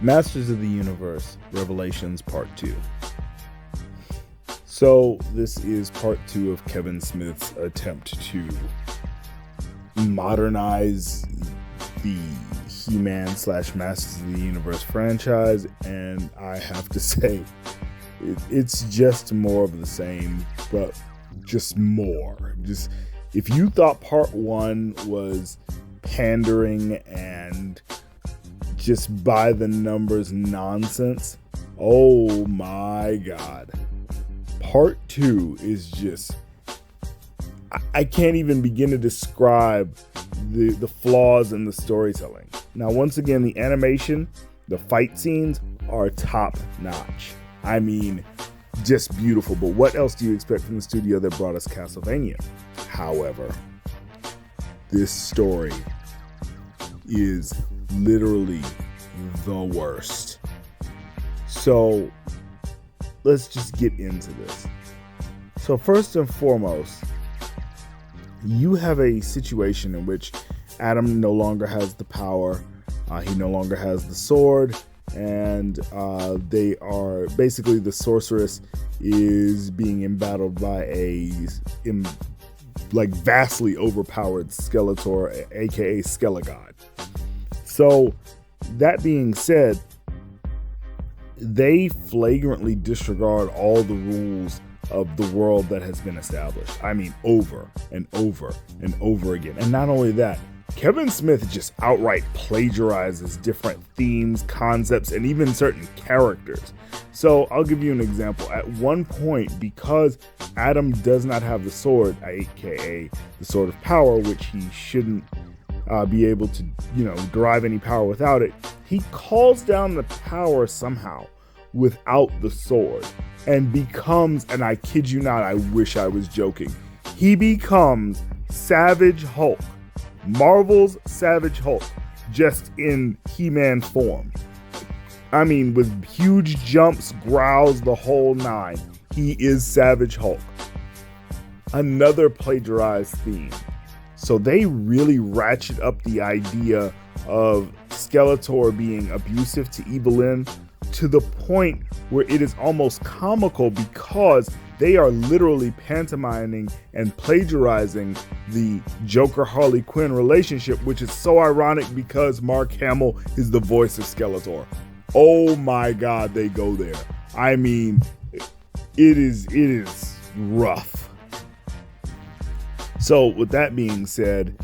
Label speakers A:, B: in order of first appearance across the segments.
A: Masters of the Universe, Revelations Part 2. So this is part 2 of Kevin Smith's attempt to modernize the He-Man / Masters of the Universe franchise, and I have to say, it's just more of the same, but just more. Just if you thought part 1 was pandering and just by the numbers nonsense, oh my god. Part 2 is just, I can't even begin to describe the flaws in the storytelling. Now, once again, the animation, the fight scenes are top notch. I mean, just beautiful. But what else do you expect from the studio that brought us Castlevania? However, this story is literally the worst. So let's just get into this. So first and foremost, you have a situation in which Adam no longer has the power. He no longer has the sword, and they are basically, the sorceress is being embattled by a vastly overpowered Skeletor, aka Skelegod. So that being said, they flagrantly disregard all the rules of the world that has been established. I mean, over and over and over again. And not only that, Kevin Smith just outright plagiarizes different themes, concepts, and even certain characters. So I'll give you an example. At one point, because Adam does not have the sword, aka the Sword of Power, which he shouldn't be able to, derive any power without it, he calls down the power somehow without the sword and becomes, and I kid you not, I wish I was joking, he becomes Savage Hulk. Marvel's Savage Hulk, just in He-Man form. I mean, with huge jumps, growls, the whole nine. He is Savage Hulk. Another plagiarized theme. So they really ratchet up the idea of Skeletor being abusive to Evil-Lyn to the point where it is almost comical, because they are literally pantomiming and plagiarizing the Joker-Harley Quinn relationship, which is so ironic because Mark Hamill is the voice of Skeletor. Oh my god, they go there. I mean, it is rough. So with that being said,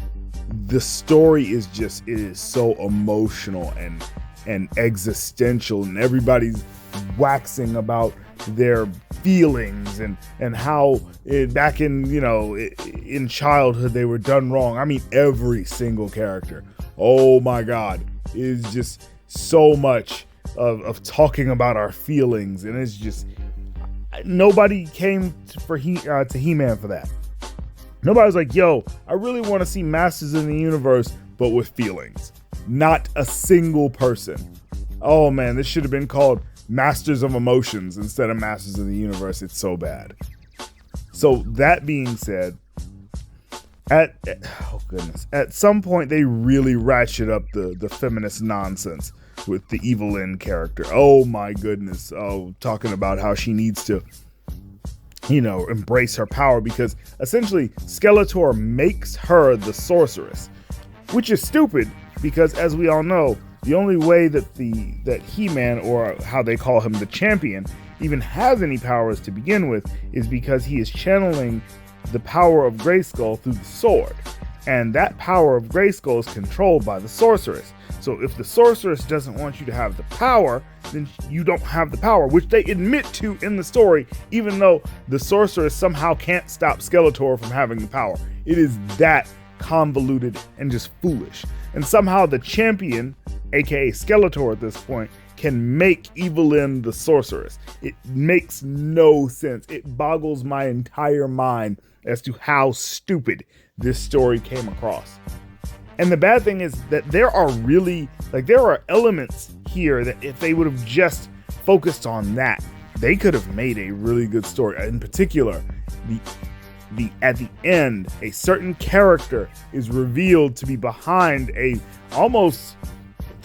A: the story is just, it is so emotional and existential, and everybody's waxing about their feelings and how back in childhood they were done wrong. I mean, every single character, oh my god, is just so much of talking about our feelings, and it's just, nobody came to He-Man for that. Nobody's like, yo, I really want to see Masters in the Universe, but with feelings. Not a single person. Oh man, this should have been called Masters of Emotions instead of Masters of the Universe. It's so bad. So that being said, at some point they really ratchet up the feminist nonsense with the Evil-Lyn character. Oh my goodness. Oh, talking about how she needs to, embrace her power, because essentially Skeletor makes her the sorceress, which is stupid because, as we all know, the only way that He-Man, or how they call him, the champion, even has any powers to begin with is because he is channeling the power of Grayskull through the sword. And that power of Grayskull is controlled by the sorceress. So if the sorceress doesn't want you to have the power, then you don't have the power, which they admit to in the story, even though the sorceress somehow can't stop Skeletor from having the power. It is that convoluted and just foolish. And somehow the champion, aka Skeletor at this point, can make Evil-Lyn the sorceress. It makes no sense. It boggles my entire mind as to how stupid this story came across. And the bad thing is that there are elements here that if they would have just focused on that, they could have made a really good story. In particular, at the end, a certain character is revealed to be behind a almost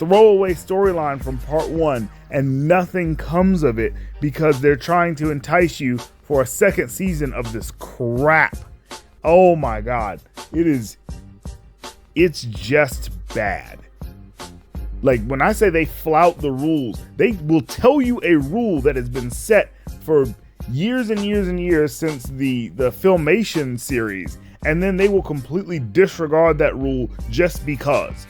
A: throwaway storyline from part 1 and nothing comes of it because they're trying to entice you for a second season of this crap. Oh my God. It's just bad. Like, when I say they flout the rules, they will tell you a rule that has been set for years and years and years since the Filmation series, and then they will completely disregard that rule just because.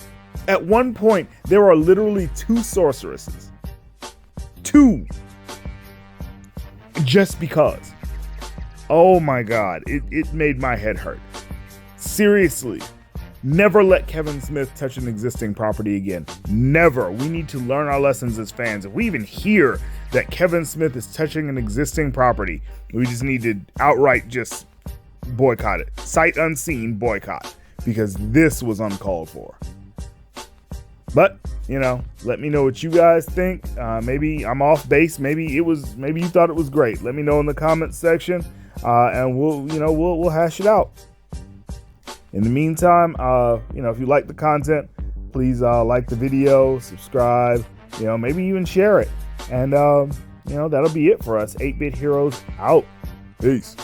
A: At one point, there are literally 2 sorceresses. 2. Just because. Oh my God, it made my head hurt. Seriously. Never let Kevin Smith touch an existing property again. Never. We need to learn our lessons as fans. If we even hear that Kevin Smith is touching an existing property, we just need to outright just boycott it. Sight unseen boycott. Because this was uncalled for. But, let me know what you guys think. Maybe I'm off base. Maybe you thought it was great. Let me know in the comments section. And we'll hash it out. In the meantime, if you like the content, please like the video, subscribe, maybe even share it. And, that'll be it for us. 8-Bit Heroes out. Peace.